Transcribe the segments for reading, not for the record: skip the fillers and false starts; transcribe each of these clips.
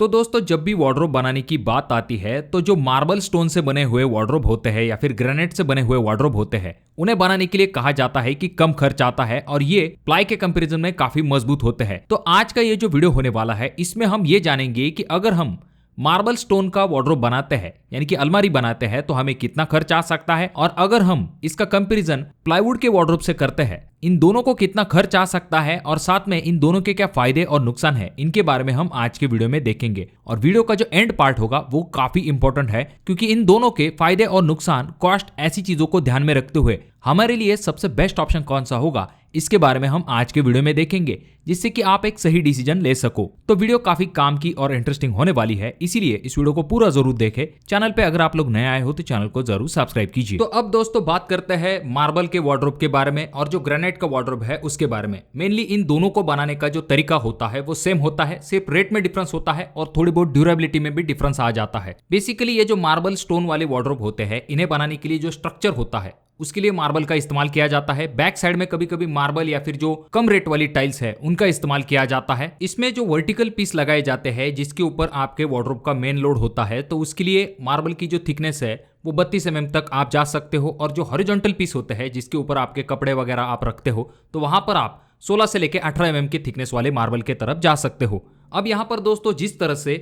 तो दोस्तों जब भी वार्डरोब बनाने की बात आती है तो जो मार्बल स्टोन से बने हुए वार्डरोब होते हैं या फिर ग्रेनाइट से बने हुए वार्डरोब होते हैं उन्हें बनाने के लिए कहा जाता है कि कम खर्च आता है और ये प्लाई के कंपैरिजन में काफी मजबूत होते हैं। तो आज का ये जो वीडियो होने वाला है इसमें हम ये जानेंगे कि अगर हम मार्बल स्टोन का वार्डरोब बनाते हैं यानी कि अलमारी बनाते हैं तो हमें कितना खर्च आ सकता है, और अगर हम इसका कंपैरिजन प्लाईवुड के वार्डरोब से करते हैं इन दोनों को कितना खर्च आ सकता है, और साथ में इन दोनों के क्या फायदे और नुकसान है इनके बारे में हम आज के वीडियो में देखेंगे। और वीडियो का जो एंड पार्ट होगा वो काफी इंपॉर्टेंट है क्योंकि इन दोनों के फायदे और नुकसान, कॉस्ट, ऐसी चीजों को ध्यान में रखते हुए हमारे लिए सबसे बेस्ट ऑप्शन कौन सा होगा इसके बारे में हम आज के वीडियो में देखेंगे, जिससे कि आप एक सही डिसीजन ले सको। तो वीडियो काफी काम की और इंटरेस्टिंग होने वाली है, इसीलिए इस वीडियो को पूरा जरूर देखें। चैनल पे अगर आप लोग नए आए हो तो चैनल को जरूर सब्सक्राइब कीजिए। तो अब दोस्तों बात करते हैं मार्बल के वार्डरोब के बारे में और जो ग्रेनाइट का वार्डरोब है उसके बारे में। मेनली इन दोनों को बनाने का जो तरीका होता है वो सेम होता है, सिर्फ रेट में डिफरेंस होता है और थोड़ी बहुत ड्यूरेबिलिटी में भी डिफरेंस आ जाता है। बेसिकली ये जो मार्बल स्टोन वाले वार्डरोब होते हैं इन्हें बनाने के लिए जो स्ट्रक्चर होता है उसके लिए मार्बल का इस्तेमाल किया जाता है। बैक साइड में कभी कभी मार्बल या फिर जो कम रेट वाली टाइल्स है उनका इस्तेमाल किया जाता है। इसमें जो वर्टिकल पीस लगाए जाते हैं जिसके ऊपर आपके वार्डरोब का मेन लोड होता है, तो उसके लिए मार्बल की जो थिकनेस है वो 32 mm तक आप जा सकते हो, और जो हॉरिजॉन्टल पीस होते हैं जिसके ऊपर आपके कपड़े वगैरह आप रखते हो तो वहां पर आप 16 से लेकर 18 mm की थिकनेस वाले मार्बल के तरफ जा सकते हो। अब यहाँ पर दोस्तों जिस तरह से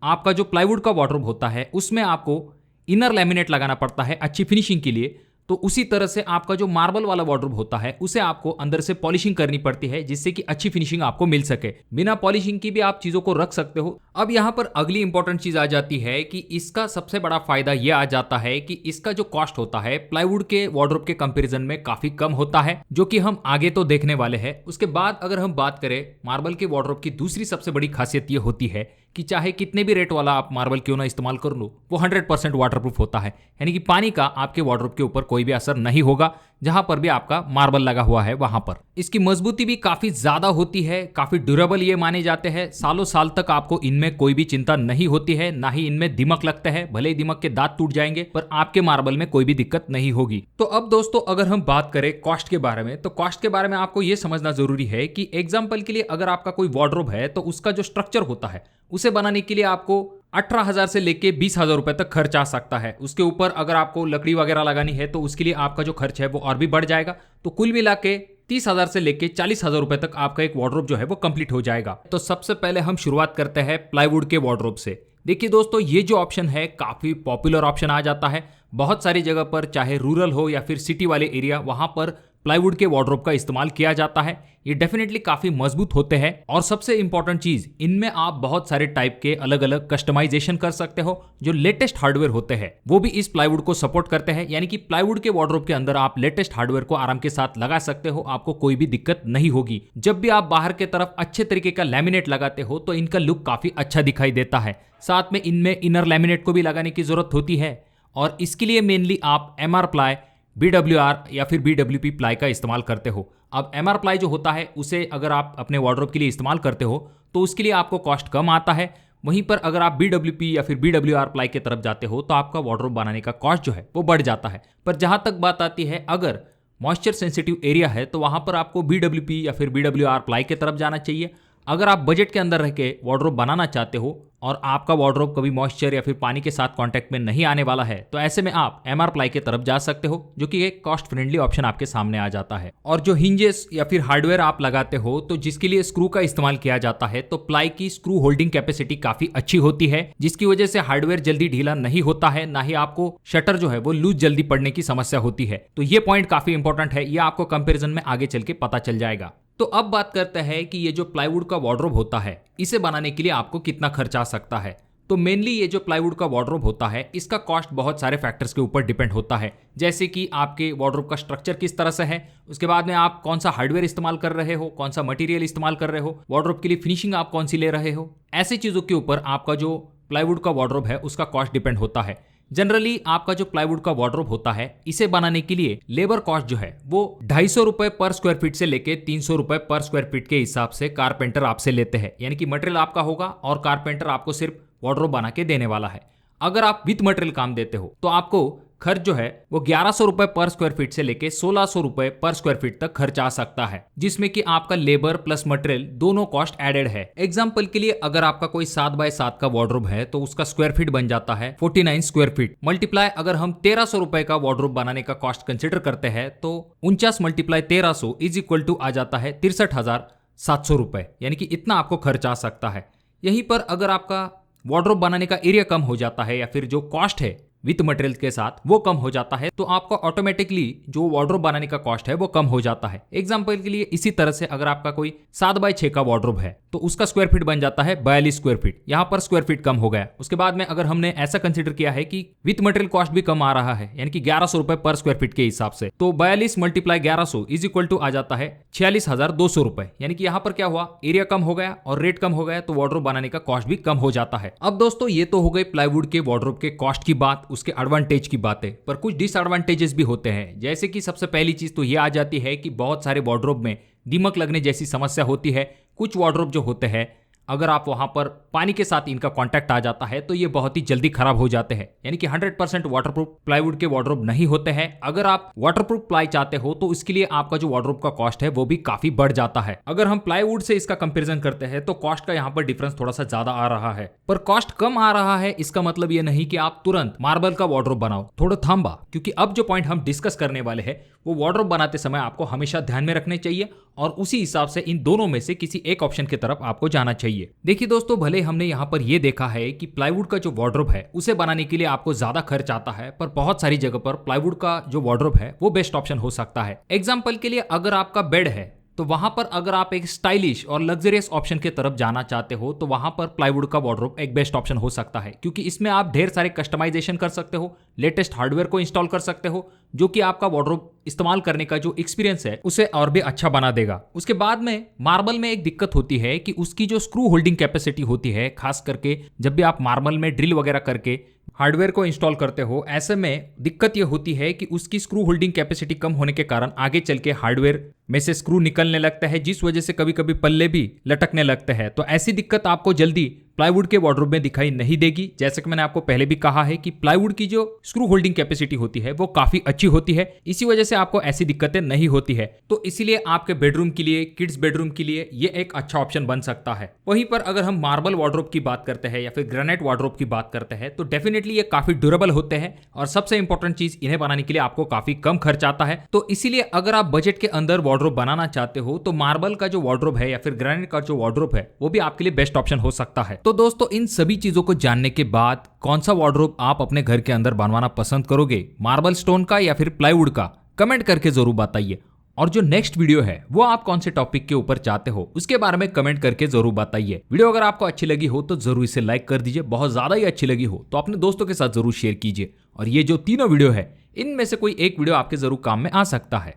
आपका जो प्लाईवुड का वार्डरोब होता है उसमें आपको इनर लैमिनेट लगाना पड़ता है अच्छी फिनिशिंग के लिए, तो उसी तरह से आपका जो मार्बल वाला वार्डरोब होता है उसे आपको अंदर से पॉलिशिंग करनी पड़ती है जिससे कि अच्छी फिनिशिंग आपको मिल सके। बिना पॉलिशिंग की भी आप चीजों को रख सकते हो। अब यहाँ पर अगली इंपॉर्टेंट चीज आ जाती है कि इसका सबसे बड़ा फायदा यह आ जाता है कि इसका जो कॉस्ट होता है प्लाईवुड के वार्डरोब के कंपैरिजन में काफी कम होता है, जो कि हम आगे तो देखने वाले हैं। उसके बाद अगर हम बात करें मार्बल के वार्डरोब की दूसरी सबसे बड़ी खासियत यह होती है कि चाहे कितने भी रेट वाला आप मार्बल क्यों ना इस्तेमाल कर लो वो 100% वाटरप्रूफ होता है, यानी कि पानी का आपके वार्डरोब के ऊपर कोई भी असर नहीं होगा जहां पर भी आपका मार्बल लगा हुआ है वहां पर। इसकी मजबूती भी काफी ज्यादा होती है, काफी ड्यूरेबल ये माने जाते हैं। सालों साल तक आपको इनमें कोई भी चिंता नहीं होती है, ना ही इनमें दीमक लगता है। भले ही दीमक के दांत टूट जाएंगे पर आपके मार्बल में कोई भी दिक्कत नहीं होगी। तो अब दोस्तों अगर हम बात करें कॉस्ट के बारे में, तो कॉस्ट के बारे में आपको यह समझना जरूरी है कि एग्जाम्पल के लिए अगर आपका कोई वार्डरोब है तो उसका जो स्ट्रक्चर होता है उसे बनाने के लिए आपको 18,000 से लेके 20,000 रुपए तक खर्च आ सकता है। उसके ऊपर अगर आपको लकड़ी वगैरह लगानी है तो उसके लिए आपका जो खर्च है वो और भी बढ़ जाएगा। तो कुल मिला के 30,000 से लेके 40,000 रुपए तक आपका एक वार्डरोब जो है वो कंप्लीट हो जाएगा। तो सबसे पहले हम शुरुआत करते हैं प्लाईवुड के वार्डरोब से। देखिए दोस्तों ये जो ऑप्शन है काफी पॉपुलर ऑप्शन आ जाता है। बहुत सारी जगह पर चाहे रूरल हो या फिर सिटी वाले एरिया, वहां पर प्लाईवुड के वार्डरोब का इस्तेमाल किया जाता है। ये डेफिनेटली काफी मजबूत होते हैं, और सबसे इंपॉर्टेंट चीज इनमें आप बहुत सारे टाइप के अलग अलग कस्टमाइजेशन कर सकते हो। जो लेटेस्ट हार्डवेयर होते हैं वो भी इस प्लाईवुड को सपोर्ट करते हैं, यानी कि प्लाईवुड के वार्डरोब के अंदर आप लेटेस्ट हार्डवेयर को आराम के साथ लगा सकते हो, आपको कोई भी दिक्कत नहीं होगी। जब भी आप बाहर के तरफ अच्छे तरीके का लैमिनेट लगाते हो तो इनका लुक काफी अच्छा दिखाई देता है। साथ में इनमें इनर लैमिनेट को भी लगाने की जरूरत होती है, और इसके लिए मेनली आप MR प्लाई, BWR या फिर BWP प्लाई का इस्तेमाल करते हो। अब MR प्लाई जो होता है उसे अगर आप अपने वार्डरोब के लिए इस्तेमाल करते हो तो उसके लिए आपको कॉस्ट कम आता है। वहीं पर अगर आप BWP या फिर BWR प्लाई की तरफ जाते हो तो आपका वार्डरोब बनाने का कॉस्ट जो है वो बढ़ जाता है। पर जहां तक बात आती है अगर मॉइस्चर सेंसिटिव एरिया है तो वहां पर आपको BWP या फिर BWR प्लाई की तरफ जाना चाहिए। अगर आप बजट के अंदर रह के वार्डरोब बनाना चाहते हो और आपका वार्डरोब कभी मॉइस्चर या फिर पानी के साथ कांटेक्ट में नहीं आने वाला है तो ऐसे में आप MR प्लाई की तरफ जा सकते हो, जो कि एक कॉस्ट फ्रेंडली ऑप्शन आपके सामने आ जाता है। और जो हिंजेस या फिर हार्डवेयर आप लगाते हो तो जिसके लिए स्क्रू का इस्तेमाल किया जाता है, तो प्लाई की स्क्रू होल्डिंग कैपेसिटी काफी अच्छी होती है, जिसकी वजह से हार्डवेयर जल्दी ढीला नहीं होता है, ना ही आपको शटर जो है वो लूज जल्दी पड़ने की समस्या होती है। तो ये पॉइंट काफी इंपॉर्टेंट है, ये आपको कंपेरिजन में आगे चल के पता चल जाएगा। तो अब बात करते हैं कि ये जो प्लाईवुड का वार्डरोब होता है इसे बनाने के लिए आपको कितना खर्च आ सकता है। तो मेनली ये जो प्लाईवुड का वार्डरोब होता है इसका कॉस्ट बहुत सारे फैक्टर्स के ऊपर डिपेंड होता है, जैसे कि आपके वार्डरोब का स्ट्रक्चर किस तरह से है, उसके बाद में आप कौन सा हार्डवेयर इस्तेमाल कर रहे हो, कौन सा मटेरियल इस्तेमाल कर रहे हो, वार्डरोब के लिए फिनिशिंग आप कौन सी ले रहे हो, ऐसी चीजों के ऊपर आपका जो प्लाईवुड का वार्डरोब है उसका कॉस्ट डिपेंड होता है। जनरली आपका जो प्लाईवुड का वार्डरोब होता है इसे बनाने के लिए लेबर कॉस्ट जो है वो 250 रुपए पर स्क्वायर फीट से लेके 300 रुपए पर स्क्वायर फीट के हिसाब से कारपेंटर आपसे लेते हैं, यानी कि मटेरियल आपका होगा और कारपेंटर आपको सिर्फ वार्डरोब बना के देने वाला है। अगर आप विथ मटेरियल काम देते हो तो आपको खर्च जो है वो 1100 रुपए पर स्क्वायर फीट से लेके 1600 रुपए पर स्क्वायर फीट तक खर्च आ सकता है, जिसमें कि आपका लेबर प्लस मटेरियल दोनों कॉस्ट एडेड है। एग्जांपल के लिए अगर आपका कोई 7x7 का वार्डरोब है तो उसका स्क्वायर फीट बन जाता है 49 स्क्वायर फीट, मल्टीप्लाई अगर हम 1300 रुपए का वार्डरोब बनाने का कॉस्ट कंसिडर करते हैं तो 49 मल्टीप्लाई 1300 इज इक्वल टू आ जाता है 63,700 रुपए, यानी कि इतना आपको खर्च आ सकता है। यहीं पर अगर आपका वार्डरोब बनाने का एरिया कम हो जाता है या फिर जो कॉस्ट है विथ मटेरियल के साथ वो कम हो जाता है तो आपका ऑटोमेटिकली जो वार्डरोब बनाने का कॉस्ट है वो कम हो जाता है। एग्जांपल के लिए इसी तरह से अगर आपका कोई 7x6 का वार्डरोब है तो उसका स्क्वायर फीट बन जाता है 42 स्क्वायर फीट, यहाँ पर स्क्वायर फीट कम हो गया। उसके बाद में अगर हमने ऐसा कंसिडर किया है कि विथ मटेरियल कॉस्ट भी कम आ रहा है यानी कि 1100 रुपए पर स्क्वायर फीट के हिसाब से, तो 42 मल्टीप्लाई 1100 इज इक्वल टू आ जाता है 46,200 रुपए, यानी कि यहाँ पर क्या हुआ, एरिया कम हो गया और रेट कम हो गया तो वार्डरोब बनाने का कॉस्ट भी कम हो जाता है। अब दोस्तों ये तो हो गई प्लाईवुड के वार्डरोब के कॉस्ट की बात, उसके एडवांटेज की बातें, पर कुछ डिसएडवांटेजेस भी होते हैं। जैसे कि सबसे पहली चीज तो ये आ जाती है कि बहुत सारे वार्डरोब में दीमक लगने जैसी समस्या होती है। कुछ वार्डरोब जो होते हैं अगर आप वहां पर पानी के साथ इनका कांटेक्ट आ जाता है तो ये बहुत ही जल्दी खराब हो जाते हैं, यानी कि 100% वाटरप्रूफ प्लाईवुड के वार्डरोब नहीं होते हैं। अगर आप वाटरप्रूफ प्लाई चाहते हो तो इसके लिए आपका जो वार्डरोब का कॉस्ट है वो भी काफी बढ़ जाता है। अगर हम प्लाईवुड से इसका कंपैरिजन करते हैं तो कॉस्ट का यहाँ पर डिफरेंस थोड़ा सा ज्यादा आ रहा है, पर कॉस्ट कम आ रहा है इसका मतलब ये नहीं कि आप तुरंत मार्बल का वार्डरोब बनाओ, थोड़ा थांबा, क्योंकि अब जो पॉइंट हम डिस्कस करने वाले हैं वो वार्डरोब बनाते समय आपको हमेशा ध्यान में रखने चाहिए और उसी हिसाब से इन दोनों में से किसी एक ऑप्शन की तरफ आपको जाना चाहिए। देखिए दोस्तों, भले हमने यहाँ पर यह देखा है कि प्लाईवुड का जो वार्डरोब है उसे बनाने के लिए आपको ज्यादा खर्च आता है, पर बहुत सारी जगह पर प्लाईवुड का जो वार्डरोब है वो बेस्ट ऑप्शन हो सकता है। एग्जाम्पल के लिए अगर आपका बेड है तो वहां पर अगर आप एक स्टाइलिश और लग्जरियस ऑप्शन की तरफ जाना चाहते हो तो वहां पर प्लाईवुड का वार्डरोब एक बेस्ट ऑप्शन हो सकता है, क्योंकि इसमें आप ढेर सारे कस्टमाइजेशन कर सकते हो, लेटेस्ट हार्डवेयर को इंस्टॉल कर सकते हो, जो कि आपका वार्डरोब इस्तेमाल करने का जो एक्सपीरियंस है उसे और भी अच्छा बना देगा। उसके बाद में मार्बल में एक दिक्कत होती है कि उसकी जो स्क्रू होल्डिंग कैपेसिटी होती है, खास करके जब भी आप मार्बल में ड्रिल वगैरह करके हार्डवेयर को इंस्टॉल करते हो, ऐसे में दिक्कत यह होती है कि उसकी स्क्रू होल्डिंग कैपेसिटी कम होने के कारण आगे चल के हार्डवेयर में से स्क्रू निकलने लगता है, जिस वजह से कभी कभी पल्ले भी लटकने लगते हैं। तो ऐसी दिक्कत आपको जल्दी प्लाईवुड के वार्डरोब में दिखाई नहीं देगी। जैसे कि मैंने आपको पहले भी कहा है कि प्लाईवुड की जो स्क्रू होल्डिंग कैपेसिटी होती है वो काफी अच्छी होती है, इसी वजह से आपको ऐसी दिक्कतें नहीं होती है। तो इसीलिए आपके बेडरूम के लिए, किड्स बेडरूम के लिए ये एक अच्छा ऑप्शन बन सकता है। वहीं पर अगर हम मार्बल वार्डरोब की बात करते हैं या फिर ग्रेनाइट वार्डरोब की बात करते हैं तो डेफिनेटली ये काफी ड्यूरेबल होते हैं और सबसे इंपॉर्टेंट चीज, इन्हें बनाने के लिए आपको काफी कम खर्च आता है। तो इसीलिए अगर आप बजट के अंदर वार्डरोब बनाना चाहते हो तो मार्बल का जो वार्डरोब है या फिर ग्रेनाइट का जो वार्डरोब है वो भी आपके लिए बेस्ट ऑप्शन हो सकता है। तो दोस्तों, इन सभी चीजों को जानने के बाद कौन सा वार्डरोब आप अपने घर के अंदर बनवाना पसंद करोगे, मार्बल स्टोन का या फिर प्लाईवुड का, कमेंट करके जरूर बताइए। और जो नेक्स्ट वीडियो है वो आप कौन से टॉपिक के ऊपर चाहते हो उसके बारे में कमेंट करके जरूर बताइए। वीडियो अगर आपको अच्छी लगी हो तो जरूर इसे लाइक कर दीजिए, बहुत ज्यादा ही अच्छी लगी हो तो अपने दोस्तों के साथ जरूर शेयर कीजिए। और ये जो तीनों वीडियो है इनमें से कोई एक वीडियो आपके जरूर काम में आ सकता है।